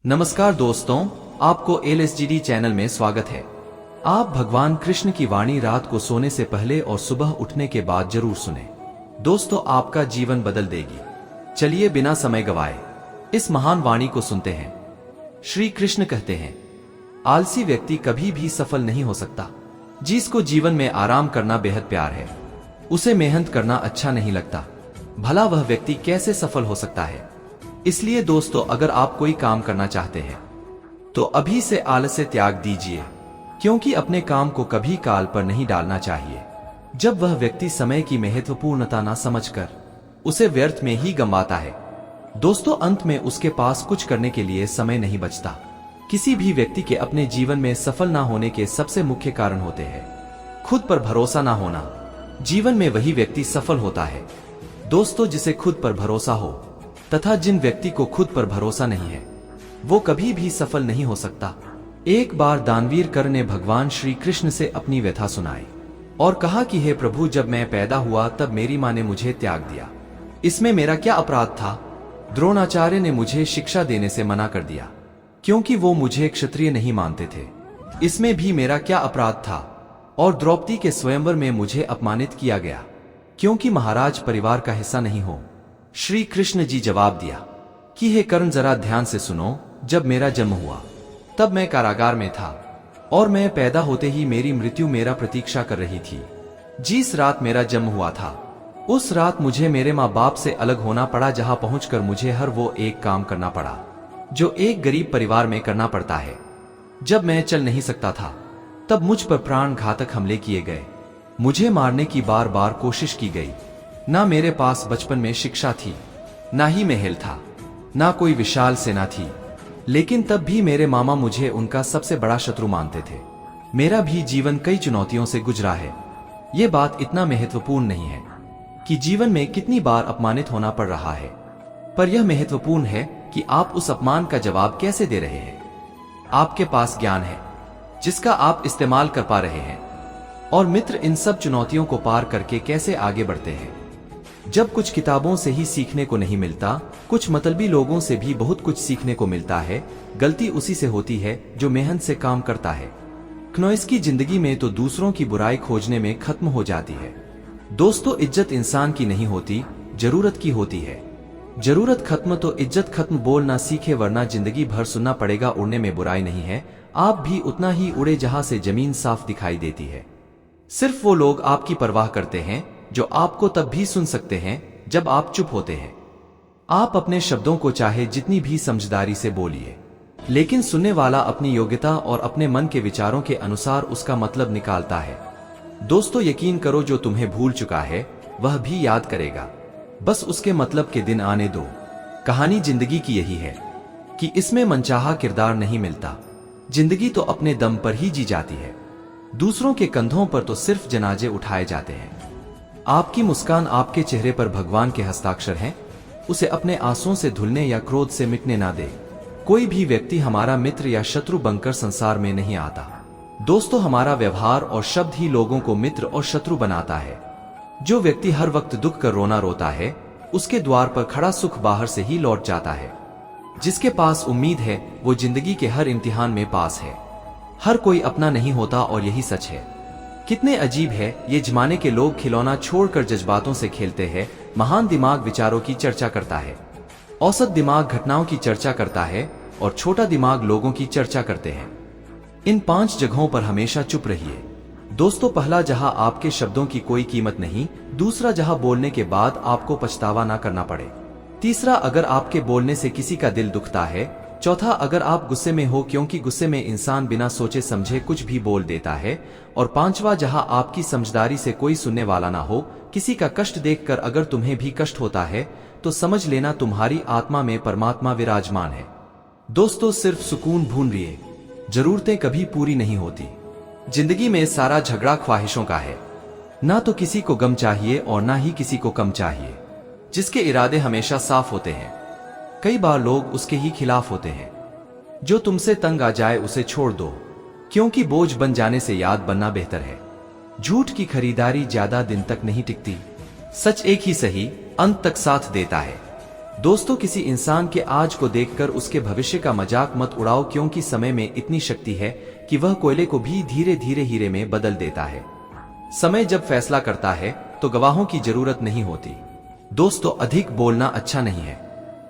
नमस्कार दोस्तों, आपको LSGD चैनल में स्वागत है। आप भगवान कृष्ण की वाणी रात को सोने से पहले और सुबह उठने के बाद जरूर सुने। दोस्तों, आपका जीवन बदल देगी। चलिए बिना समय गवाए इस महान वाणी को सुनते हैं। श्री कृष्ण कहते हैं, आलसी व्यक्ति कभी भी सफल नहीं हो सकता। जिसको जीवन में आराम करना बेहद प्यार है, उसे मेहनत करना अच्छा नहीं लगता। भला वह व्यक्ति कैसे सफल हो सकता है। इसलिए दोस्तों, अगर आप कोई काम करना चाहते हैं तो अभी से आलस्य त्याग दीजिए, क्योंकि अपने काम को कभी काल पर नहीं डालना चाहिए। जब वह व्यक्ति समय की महत्वपूर्णता न समझकर उसे व्यर्थ में ही गंवाता है, दोस्तों अंत में उसके पास कुछ करने के लिए समय नहीं बचता। किसी भी व्यक्ति के अपने जीवन में सफल ना होने के सबसे मुख्य कारण होते हैं खुद पर भरोसा ना होना। जीवन में वही व्यक्ति सफल होता है दोस्तों जिसे खुद पर भरोसा हो, तथा जिन व्यक्ति को खुद पर भरोसा नहीं है वो कभी भी सफल नहीं हो सकता। एक बार दानवीर कर ने भगवान श्री कृष्ण से अपनी व्यथा सुनाई और कहा कि हे प्रभु, जब मैं पैदा हुआ तब मेरी मां ने मुझे त्याग दिया। इसमें मेरा क्या अपराध था। द्रोणाचार्य ने मुझे शिक्षा देने से मना कर दिया क्योंकि वो मुझे क्षत्रिय नहीं मानते थे। इसमें भी मेरा क्या अपराध था। और द्रौपदी के स्वयंवर में मुझे अपमानित किया गया क्योंकि महाराज परिवार का हिस्सा नहीं हो। श्री कृष्ण जी जवाब दिया कि हे कर्ण, जरा ध्यान से सुनो। जब मेरा जन्म हुआ तब मैं कारागार में था और मैं पैदा होते ही मेरी मृत्यु मेरा प्रतीक्षा कर रही थी। जिस रात मेरा जन्म हुआ था उस रात मुझे मेरे माँ बाप से अलग होना पड़ा, जहां पहुंचकर मुझे हर वो एक काम करना पड़ा जो एक गरीब परिवार में करना पड़ता है। जब मैं चल नहीं सकता था तब मुझ पर प्राण घातक हमले किए गए। मुझे मारने की बार बार कोशिश की गई। ना मेरे पास बचपन में शिक्षा थी, ना ही महल था, ना कोई विशाल सेना थी, लेकिन तब भी मेरे मामा मुझे उनका सबसे बड़ा शत्रु मानते थे। मेरा भी जीवन कई चुनौतियों से गुजरा है। ये बात इतना महत्वपूर्ण नहीं है कि जीवन में कितनी बार अपमानित होना पड़ रहा है, पर यह महत्वपूर्ण है कि आप उस अपमान का जवाब कैसे दे रहे हैं। आपके पास ज्ञान है जिसका आप इस्तेमाल कर पा रहे हैं, और मित्र इन सब चुनौतियों को पार करके कैसे आगे बढ़ते हैं। जब कुछ किताबों से ही सीखने को नहीं मिलता, कुछ मतलबी लोगों से भी बहुत कुछ सीखने को मिलता है। गलती उसी से होती है जो मेहनत से काम करता है। क्नोइस की जिंदगी में तो दूसरों की बुराई खोजने में खत्म हो जाती है। दोस्तों, इज्जत इंसान की नहीं होती, जरूरत की होती है। जरूरत खत्म तो इज्जत खत्म। बोलना सीखे, वरना जिंदगी भर सुनना पड़ेगा। उड़ने में बुराई नहीं है, आप भी उतना ही उड़े जहां से जमीन साफ दिखाई देती है। सिर्फ वो लोग आपकी परवाह करते हैं जो आपको तब भी सुन सकते हैं जब आप चुप होते हैं। आप अपने शब्दों को चाहे जितनी भी समझदारी से बोलिए, लेकिन सुनने वाला अपनी योग्यता और अपने मन के विचारों के अनुसार उसका मतलब निकालता है। दोस्तों, यकीन करो, जो तुम्हें भूल चुका है वह भी याद करेगा। बस उसके मतलब के दिन आने दो। कहानी जिंदगी की यही है कि इसमें मनचाहा किरदार नहीं मिलता। जिंदगी तो अपने दम पर ही जी जाती है। दूसरों के कंधों पर तो सिर्फ जनाजे उठाए जाते हैं। आपकी मुस्कान, आपके चेहरे पर भगवान के हस्ताक्षर हैं। उसे अपने आंसुओं से धुलने या क्रोध से मिटने ना दे। कोई भी व्यक्ति हमारा मित्र या शत्रु बनकर संसार में नहीं आता। दोस्तों, हमारा व्यवहार और शब्द ही लोगों को मित्र और शत्रु बनाता है। जो व्यक्ति हर वक्त दुख कर रोना रोता है, उसके द्वार पर खड़ा सुख बाहर से ही लौट जाता है। जिसके पास उम्मीद है वो जिंदगी के हर इम्तिहान में पास है। हर कोई अपना नहीं होता और यही सच है। कितने अजीब है ये जमाने के लोग खिलौना छोड़कर जज्बातों से खेलते हैं। महान दिमाग विचारों की चर्चा करता है, औसत दिमाग घटनाओं की चर्चा करता है, और छोटा दिमाग लोगों की चर्चा करते हैं। इन 5 जगहों पर हमेशा चुप रहिए। दोस्तों, पहला, जहां आपके शब्दों की कोई कीमत नहीं। दूसरा, जहां बोलने के बाद आपको पछतावा ना करना पड़े। तीसरा, अगर आपके बोलने से किसी का दिल दुखता है। चौथा, अगर आप गुस्से में हो, क्योंकि गुस्से में इंसान बिना सोचे समझे कुछ भी बोल देता है। और पांचवा, जहां आपकी समझदारी से कोई सुनने वाला ना हो। किसी का कष्ट देखकर अगर तुम्हें भी कष्ट होता है तो समझ लेना तुम्हारी आत्मा में परमात्मा विराजमान है। दोस्तों, सिर्फ सुकून ढूंढिए, जरूरतें कभी पूरी नहीं होती। जिंदगी में सारा झगड़ा ख्वाहिशों का है। ना तो किसी को गम चाहिए और ना ही किसी को कम चाहिए। जिसके इरादे हमेशा साफ होते हैं, कई बार लोग उसके ही खिलाफ होते हैं। जो तुमसे तंग आ जाए उसे छोड़ दो, क्योंकि बोझ बन जाने से याद बनना बेहतर है। झूठ की खरीदारी ज्यादा दिन तक नहीं टिकती। सच एक ही सही अंत तक साथ देता है। दोस्तों, किसी इंसान के आज को देखकर उसके भविष्य का मजाक मत उड़ाओ, क्योंकि समय में इतनी शक्ति है कि वह कोयले को भी धीरे धीरे हीरे में बदल देता है। समय जब फैसला करता है तो गवाहों की जरूरत नहीं होती। दोस्तों, अधिक बोलना अच्छा नहीं है।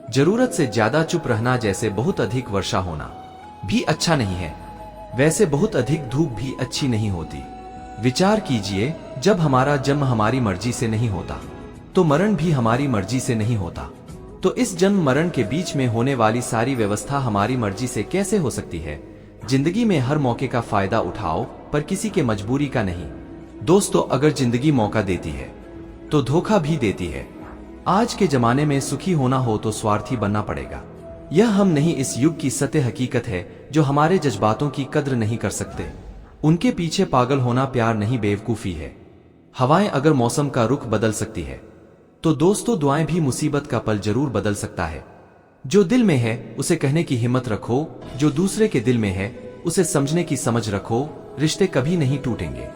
जरूरत से ज्यादा चुप रहना, जैसे बहुत अधिक वर्षा होना भी अच्छा नहीं है, वैसे बहुत अधिक धूप भी अच्छी नहीं होती। विचार कीजिए, जब हमारा जन्म हमारी मर्जी से नहीं होता तो मरण भी हमारी मर्जी से नहीं होता। तो इस जन्म मरण के बीच में होने वाली सारी व्यवस्था हमारी मर्जी से कैसे हो सकती है? जिंदगी में हर मौके का फायदा उठाओ, पर किसी के मजबूरी का नहीं। दोस्तों, अगर जिंदगी मौका देती है तो धोखा भी देती है। आज के जमाने में सुखी होना हो तो स्वार्थी बनना पड़ेगा। यह हम नहीं, इस युग की सत्य हकीकत है। जो हमारे जज्बातों की कद्र नहीं कर सकते, उनके पीछे पागल होना प्यार नहीं, बेवकूफी है। हवाएं अगर मौसम का रुख बदल सकती है तो दोस्तों, दुआएं भी मुसीबत का पल जरूर बदल सकता है। जो दिल में है उसे कहने की हिम्मत रखो, जो दूसरे के दिल में है उसे समझने की समझ रखो। रिश्ते कभी नहीं टूटेंगे।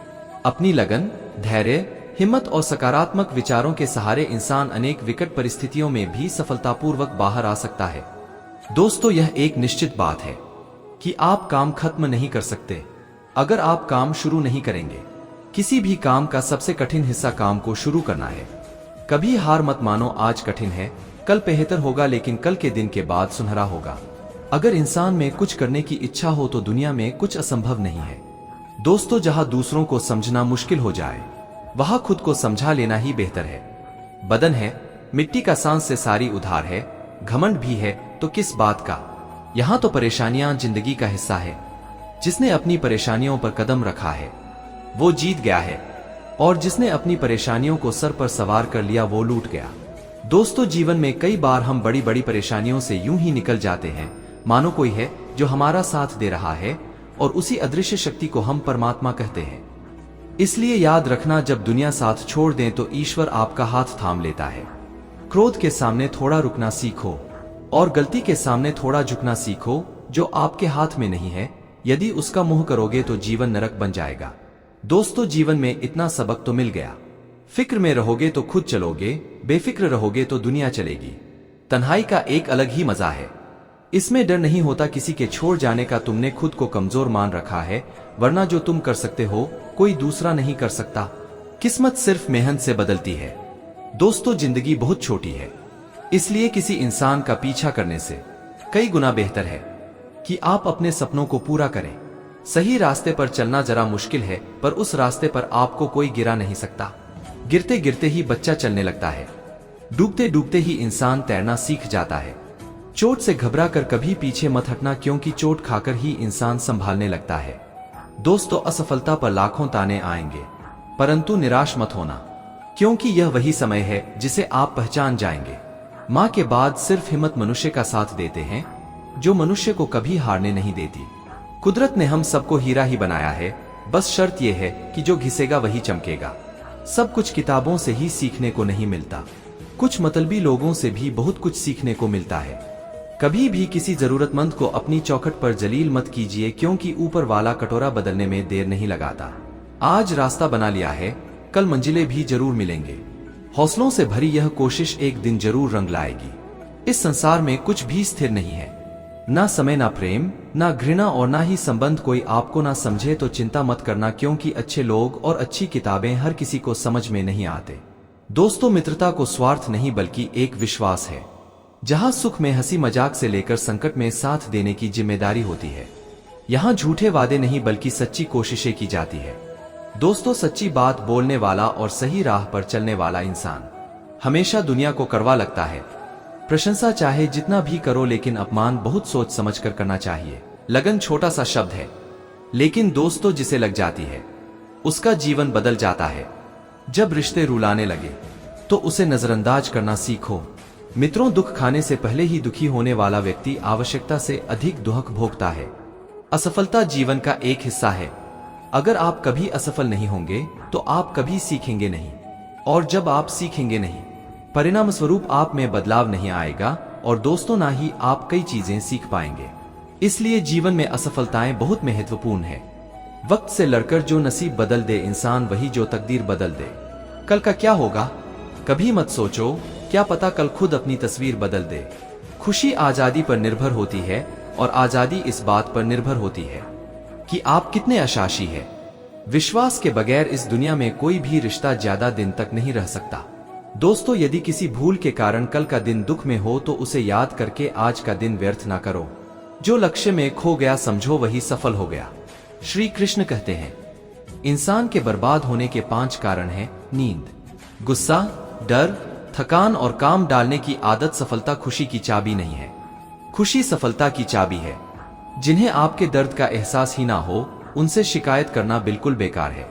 अपनी लगन, धैर्य, हिम्मत और सकारात्मक विचारों के सहारे इंसान अनेक विकट परिस्थितियों में भी सफलतापूर्वक बाहर आ सकता है। दोस्तों, यह एक निश्चित बात है कि आप काम खत्म नहीं कर सकते अगर आप काम शुरू नहीं करेंगे। किसी भी काम का सबसे कठिन हिस्सा काम को शुरू करना है। कभी हार मत मानो, आज कठिन है, कल बेहतर होगा, लेकिन कल के दिन के बाद सुनहरा होगा। अगर इंसान में कुछ करने की इच्छा हो तो दुनिया में कुछ असंभव नहीं है। दोस्तों, जहां दूसरों को समझना मुश्किल हो जाए वहां खुद को समझा लेना ही बेहतर है। बदन है मिट्टी का, सांस से सारी उधार है, घमंड भी है तो किस बात का। यहां तो परेशानियां जिंदगी का हिस्सा है। जिसने अपनी परेशानियों पर कदम रखा है वो जीत गया है, और जिसने अपनी परेशानियों को सर पर सवार कर लिया वो लूट गया। दोस्तों, जीवन में कई बार हम बड़ी बड़ी परेशानियों से यूं ही निकल जाते हैं मानो कोई है जो हमारा साथ दे रहा है, और उसी अदृश्य शक्ति को हम परमात्मा कहते हैं। इसलिए याद रखना, जब दुनिया साथ छोड़ दें तो ईश्वर आपका हाथ थाम लेता है। क्रोध के सामने थोड़ा रुकना सीखो और गलती के सामने थोड़ा झुकना सीखो। जो आपके हाथ में नहीं है, यदि उसका मुंह करोगे तो जीवन नरक बन जाएगा। दोस्तों, जीवन में इतना सबक तो मिल गया। फिक्र में रहोगे तो खुद चलोगे, बेफिक्र रहोगे तो दुनिया चलेगी। तन्हाई का एक अलग ही मजा है। इसमें डर नहीं होता किसी के छोड़ जाने का। तुमने खुद को कमजोर मान रखा है, वरना जो तुम कर सकते हो कोई दूसरा नहीं कर सकता। किस्मत सिर्फ मेहनत से बदलती है। दोस्तों, जिंदगी बहुत छोटी है, इसलिए किसी इंसान का पीछा करने से कई गुना बेहतर है कि आप अपने सपनों को पूरा करें। सही रास्ते पर चलना जरा मुश्किल है, पर उस रास्ते पर आपको कोई गिरा नहीं सकता। गिरते गिरते ही बच्चा चलने लगता है, डूबते डूबते ही इंसान तैरना सीख जाता है। चोट से घबरा कर कभी पीछे मत हटना, क्योंकि चोट खाकर ही इंसान संभालने लगता है। दोस्तों, असफलता पर लाखों ताने आएंगे, परंतु निराश मत होना, क्योंकि यह वही समय है जिसे आप पहचान जाएंगे। मां के बाद सिर्फ हिम्मत मनुष्य का साथ देते हैं, जो मनुष्य को कभी हारने नहीं देती। कुदरत ने हम सबको हीरा ही बनाया है, बस शर्त यह है कि जो घिसेगा वही चमकेगा। सब कुछ किताबों से ही सीखने को नहीं मिलता, कुछ मतलबी लोगों से भी बहुत कुछ सीखने को मिलता है। कभी भी किसी जरूरतमंद को अपनी चौखट पर जलील मत कीजिए, क्योंकि ऊपर वाला कटोरा बदलने में देर नहीं लगाता। आज रास्ता बना लिया है, कल मंजिलें भी जरूर मिलेंगे। हौसलों से भरी यह कोशिश एक दिन जरूर रंग लाएगी। इस संसार में कुछ भी स्थिर नहीं है, ना समय, ना प्रेम, ना घृणा और ना ही संबंध। कोई आपको ना समझे तो चिंता मत करना, क्योंकि अच्छे लोग और अच्छी किताबें हर किसी को समझ में नहीं आते। दोस्तों, मित्रता को स्वार्थ नहीं बल्कि एक विश्वास है, जहां सुख में हंसी मजाक से लेकर संकट में साथ देने की जिम्मेदारी होती है। यहां झूठे वादे नहीं बल्कि सच्ची कोशिशें की जाती है। दोस्तों, सच्ची बात बोलने वाला और सही राह पर चलने वाला इंसान हमेशा दुनिया को कड़वा लगता है। प्रशंसा चाहे जितना भी करो, लेकिन अपमान बहुत सोच समझ कर करना चाहिए। लगन छोटा सा शब्द है, लेकिन दोस्तों जिसे लग जाती है उसका जीवन बदल जाता है। जब रिश्ते रुलाने लगे तो उसे नजरअंदाज करना सीखो। मित्रों, दुख खाने से पहले ही दुखी होने वाला व्यक्ति आवश्यकता से अधिक दुख भोगता है। असफलता जीवन का एक हिस्सा है। अगर आप कभी असफल नहीं होंगे तो आप कभी सीखेंगे नहीं, और जब आप सीखेंगे नहीं, परिणाम स्वरूप आप में बदलाव नहीं आएगा, और दोस्तों ना ही आप कई चीजें सीख पाएंगे। इसलिए जीवन में असफलताएं बहुत महत्वपूर्ण है। वक्त से लड़कर जो नसीब बदल दे इंसान, वही जो तकदीर बदल दे। कल का क्या होगा कभी मत सोचो, क्या पता कल खुद अपनी तस्वीर बदल दे। खुशी आजादी पर निर्भर होती है और आजादी इस बात पर निर्भर होती है कि आप कितने आशासी है। विश्वास के बगैर इस दुनिया में कोई भी रिश्ता ज्यादा दिन तक नहीं रह सकता। दोस्तों, यदि किसी भूल के कारण कल का दिन दुख में हो तो उसे याद करके आज का दिन व्यर्थ ना करो। जो लक्ष्य में खो गया समझो वही सफल हो गया। श्री कृष्ण कहते हैं, इंसान के बर्बाद होने के 5 कारण हैं: नींद, गुस्सा, डर, थकान और काम डालने की आदत। सफलता खुशी की चाबी नहीं है, खुशी सफलता की चाबी है। जिन्हें आपके दर्द का एहसास ही ना हो उनसे शिकायत करना बिल्कुल बेकार है।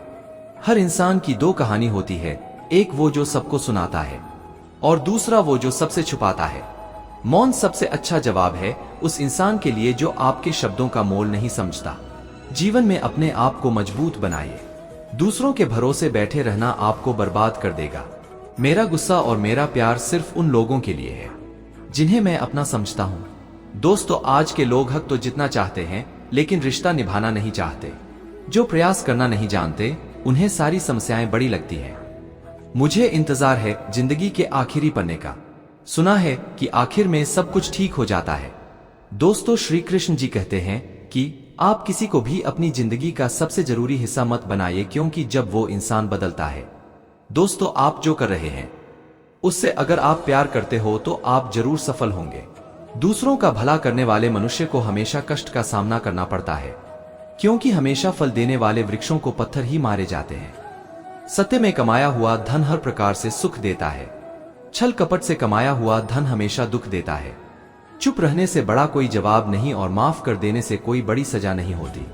हर इंसान की 2 कहानी होती है, एक वो जो सबको सुनाता है और दूसरा वो जो सबसे छुपाता है। मौन सबसे अच्छा जवाब है उस इंसान के लिए जो आपके शब्दों का मोल नहीं समझता। जीवन में अपने आप को मजबूत बनाइए। दूसरों के भरोसे बैठे रहना आपको बर्बाद कर देगा। मेरा गुस्सा और मेरा प्यार सिर्फ उन लोगों के लिए है जिन्हें मैं अपना समझता हूं। दोस्तों, आज के लोग हक तो जितना चाहते हैं लेकिन रिश्ता निभाना नहीं चाहते। जो प्रयास करना नहीं जानते उन्हें सारी समस्याएं बड़ी लगती हैं। मुझे इंतजार है जिंदगी के आखिरी पन्ने का। सुना है कि आखिर में सब कुछ ठीक हो जाता है। दोस्तों, श्री कृष्ण जी कहते हैं कि आप किसी को भी अपनी जिंदगी का सबसे जरूरी हिस्सा मत बनाइए, क्योंकि जब वो इंसान बदलता है। दोस्तों, आप जो कर रहे हैं उससे अगर आप प्यार करते हो तो आप जरूर सफल होंगे। दूसरों का भला करने वाले मनुष्य को हमेशा कष्ट का सामना करना पड़ता है, क्योंकि हमेशा फल देने वाले वृक्षों को पत्थर ही मारे जाते हैं। सत्य में कमाया हुआ धन हर प्रकार से सुख देता है, छल कपट से कमाया हुआ धन हमेशा दुख देता है। चुप रहने से बड़ा कोई जवाब नहीं और माफ कर देने से कोई बड़ी सजा नहीं होती।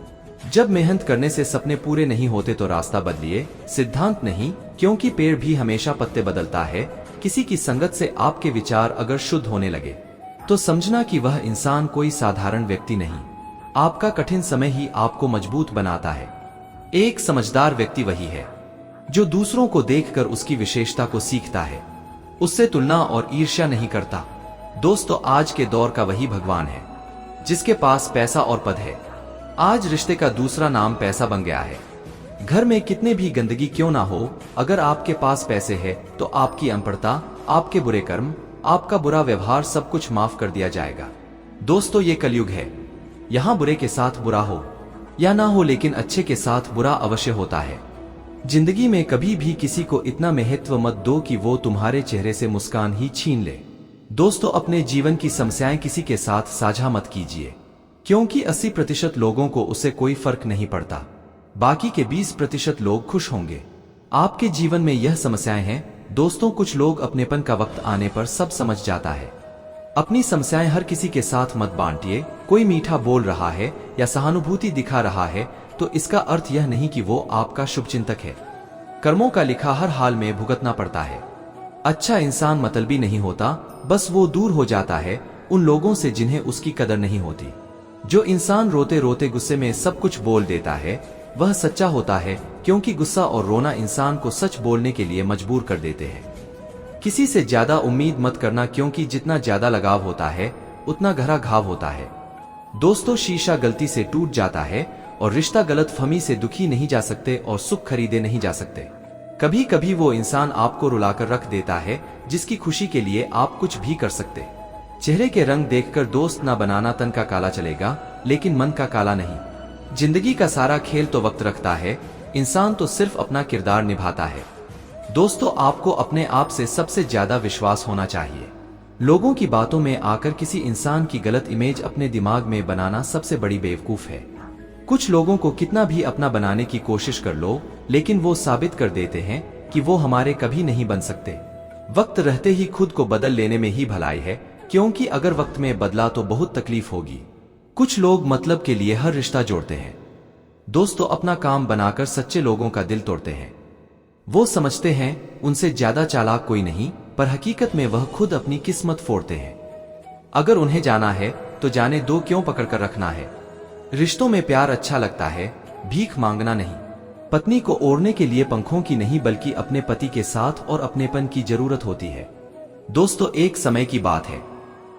जब मेहनत करने से सपने पूरे नहीं होते तो रास्ता बदलिए, सिद्धांत नहीं, क्योंकि पेड़ भी हमेशा पत्ते बदलता है। किसी की संगत से आपके विचार अगर शुद्ध होने लगे तो समझना कि वह इंसान कोई साधारण व्यक्ति नहीं। आपका कठिन समय ही आपको मजबूत बनाता है। एक समझदार व्यक्ति वही है जो दूसरों को देखकर उसकी विशेषता को सीखता है, उससे तुलना और ईर्ष्या नहीं करता। दोस्तों, आज के दौर का वही भगवान है जिसके पास पैसा और पद है। आज रिश्ते का दूसरा नाम पैसा बन गया है। घर में कितने भी गंदगी क्यों ना हो, अगर आपके पास पैसे है तो आपकी अनपढ़ता, आपके बुरे कर्म, आपका बुरा व्यवहार सब कुछ माफ कर दिया जाएगा। दोस्तों, ये कलयुग है। यहाँ बुरे के साथ बुरा हो या ना हो, लेकिन अच्छे के साथ बुरा अवश्य होता है। जिंदगी में कभी भी किसी को इतना महत्व मत दो कि वो तुम्हारे चेहरे से मुस्कान ही छीन ले। दोस्तों, अपने जीवन की समस्याएं किसी के साथ साझा मत कीजिए, क्योंकि 80% लोगों को उससे कोई फर्क नहीं पड़ता। बाकी के 20% लोग खुश होंगे। आपके जीवन में यह समस्याएं हैं। दोस्तों, कुछ लोग अपनेपन का वक्त आने पर सब समझ जाता है। अपनी समस्याएं हर किसी के साथ मत बांटिए। कोई मीठा बोल रहा है या सहानुभूति दिखा रहा है तो इसका अर्थ यह नहीं कि वो आपका शुभचिंतक है। कर्मों का लिखा हर हाल में भुगतना पड़ता है। अच्छा इंसान मतलबी नहीं होता, बस वो दूर हो जाता है उन लोगों से जिन्हें उसकी कदर नहीं होती। जो इंसान रोते रोते गुस्से में सब कुछ बोल देता है वह सच्चा होता है, क्योंकि गुस्सा और रोना इंसान को सच बोलने के लिए मजबूर कर देते हैं। किसी से ज्यादा उम्मीद मत करना, क्योंकि जितना ज्यादा लगाव होता है उतना गहरा घाव होता है। दोस्तों, शीशा गलती से टूट जाता है और रिश्ता गलतफहमी से दुखी नहीं जा सकते और सुख खरीदे नहीं जा सकते। कभी कभी वो इंसान आपको रुलाकर रख देता है जिसकी खुशी के लिए आप कुछ भी कर सकते। चेहरे के रंग देखकर दोस्त ना बनाना। तन का काला चलेगा लेकिन मन का काला नहीं। जिंदगी का सारा खेल तो वक्त रखता है, इंसान तो सिर्फ अपना किरदार निभाता है। दोस्तों, आपको अपने आप से सबसे ज्यादा विश्वास होना चाहिए। लोगों की बातों में आकर किसी इंसान की गलत इमेज अपने दिमाग में बनाना सबसे बड़ी बेवकूफ है। कुछ लोगों को कितना भी अपना बनाने की कोशिश कर लो, लेकिन वो साबित कर देते हैं कि वो हमारे कभी नहीं बन सकते। वक्त रहते ही खुद को बदल लेने में ही भलाई है, क्योंकि अगर वक्त में बदला तो बहुत तकलीफ होगी। कुछ लोग मतलब के लिए हर रिश्ता जोड़ते हैं। दोस्तों, अपना काम बनाकर सच्चे लोगों का दिल तोड़ते हैं। वो समझते हैं उनसे ज्यादा चालाक कोई नहीं, पर हकीकत में वह खुद अपनी किस्मत फोड़ते हैं। अगर उन्हें जाना है तो जाने दो, क्यों पकड़ कर रखना है। रिश्तों में प्यार अच्छा लगता है, भीख मांगना नहीं। पत्नी को ओढ़ने के लिए पंखों की नहीं बल्कि अपने पति के साथ और अपनेपन की जरूरत होती है। दोस्तों, एक समय की बात है,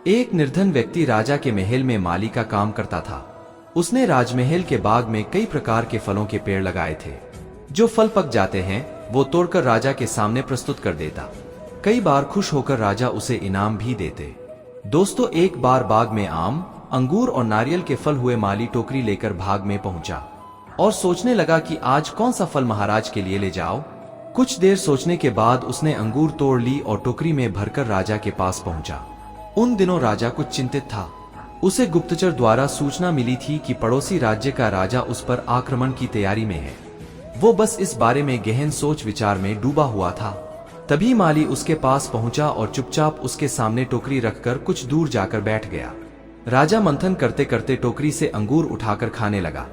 एक निर्धन व्यक्ति राजा के महल में माली का काम करता था। उसने राजमहल के बाग में कई प्रकार के फलों के पेड़ लगाए थे। जो फल पक जाते हैं वो तोड़कर राजा के सामने प्रस्तुत कर देता। कई बार खुश होकर राजा उसे इनाम भी देते। दोस्तों, एक बार बाग में आम, अंगूर और नारियल के फल हुए माली टोकरी लेकर बाग में पहुंचा और सोचने लगा कि आज कौन सा फल महाराज के लिए ले जाओ। कुछ देर सोचने के बाद उसने अंगूर तोड़ ली और टोकरी में भरकर राजा के पास पहुंचा। उन दिनों राजा कुछ चिंतित था। उसे गुप्तचर द्वारा सूचना मिली थी कि पड़ोसी राज्य का राजा उस पर आक्रमण की तैयारी में है। वो बस इस बारे में गहन सोच विचार में डूबा हुआ था। तभी माली उसके पास पहुंचा और चुपचाप उसके सामने टोकरी रखकर कुछ दूर जाकर बैठ गया। राजा मंथन करते करते टोकरी से अंगूर उठाकर खाने लगा।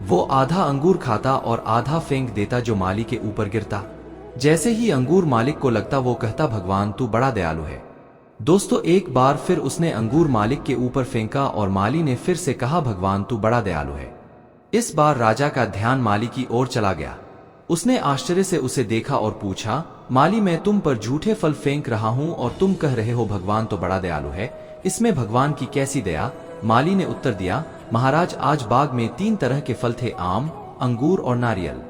वो आधा अंगूर खाता और आधा फेंक देता जो माली के ऊपर गिरता। जैसे ही अंगूर मालिक को लगता वो कहता, भगवान तू बड़ा दयालु है। दोस्तों, एक बार फिर उसने अंगूर मालिक के ऊपर फेंका और माली ने फिर से कहा, भगवान तू बड़ा दयालु है। इस बार राजा का ध्यान माली की ओर चला गया। उसने आश्चर्य से उसे देखा और पूछा, माली मैं तुम पर झूठे फल फेंक रहा हूं और तुम कह रहे हो भगवान तो बड़ा दयालु है, इसमें भगवान की कैसी दया? माली ने उत्तर दिया, महाराज आज बाग में 3 तरह के फल थे, आम, अंगूर और नारियल।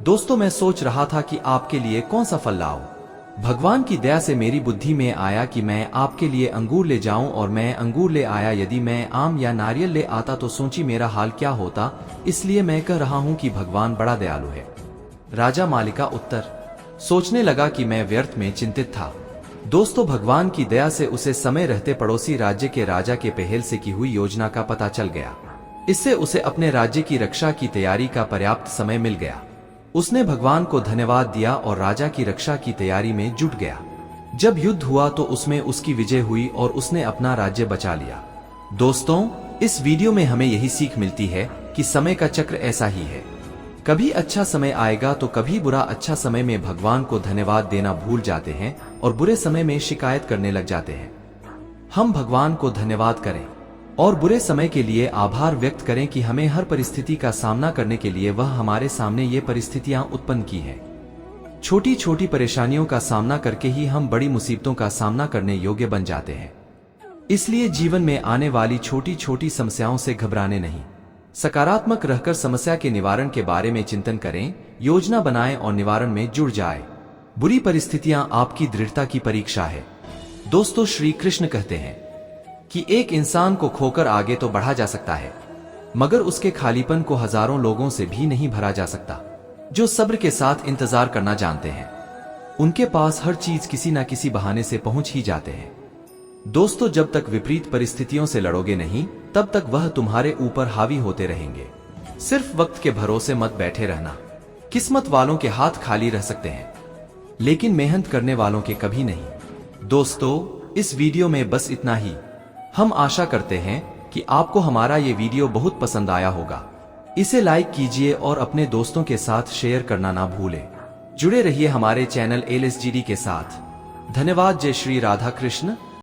दोस्तों, मैं सोच रहा था कि आपके लिए कौन सा फल लाऊं। भगवान की दया से मेरी बुद्धि में आया कि मैं आपके लिए अंगूर ले जाऊं और मैं अंगूर ले आया। यदि मैं आम या नारियल ले आता तो सोची मेरा हाल क्या होता, इसलिए मैं कह रहा हूं कि भगवान बड़ा दयालु है। राजा माली का उत्तर। सोचने लगा कि मैं व्यर्थ में चिंतित था। दोस्तों, भगवान की दया से उसे समय रहते पड़ोसी राज्य के राजा के पहल से की हुई योजना का पता चल गया। इससे उसे अपने राज्य की रक्षा की तैयारी का पर्याप्त समय मिल गया। उसने भगवान को धन्यवाद दिया और राजा की रक्षा की तैयारी में जुट गया। जब युद्ध हुआ तो उसमें उसकी विजय हुई और उसने अपना राज्य बचा लिया। दोस्तों, इस वीडियो में हमें यही सीख मिलती है कि समय का चक्र ऐसा ही है। कभी अच्छा समय आएगा तो कभी बुरा। अच्छा समय में भगवान को धन्यवाद देना भूल जाते हैं और बुरे समय में शिकायत करने लग जाते हैं। हम भगवान को धन्यवाद करें और बुरे समय के लिए आभार व्यक्त करें कि हमें हर परिस्थिति का सामना करने के लिए वह हमारे सामने ये परिस्थितियां उत्पन्न की है। छोटी छोटी परेशानियों का सामना करके ही हम बड़ी मुसीबतों का सामना करने योग्य बन जाते हैं। इसलिए जीवन में आने वाली छोटी छोटी समस्याओं से घबराने नहीं, सकारात्मक रहकर समस्या के निवारण के बारे में चिंतन करें, योजना बनाएं और निवारण में जुड़ जाएं। बुरी परिस्थितियां आपकी दृढ़ता की परीक्षा है। दोस्तों, श्री कृष्ण कहते हैं कि एक इंसान को खोकर आगे तो बढ़ा जा सकता है, मगर उसके खालीपन को हजारों लोगों से भी नहीं भरा जा सकता जो सब्र के साथ इंतजार करना जानते हैं। उनके पास हर चीज किसी न किसी बहाने से पहुंच ही जाते हैं। दोस्तों, जब तक विपरीत परिस्थितियों से लड़ोगे नहीं, तब तक वह तुम्हारे ऊपर हावी होते रहेंगे। सिर्फ वक्त के भरोसे मत बैठे रहना। किस्मत वालों के हाथ खाली रह सकते हैं, लेकिन मेहनत करने वालों के कभी नहीं। दोस्तों, इस वीडियो में बस इतना ही। हम आशा करते हैं कि आपको हमारा ये वीडियो बहुत पसंद आया होगा। इसे लाइक कीजिए और अपने दोस्तों के साथ शेयर करना ना भूलें। जुड़े रहिए हमारे चैनल LSGD के साथ। धन्यवाद। जय श्री राधा कृष्ण।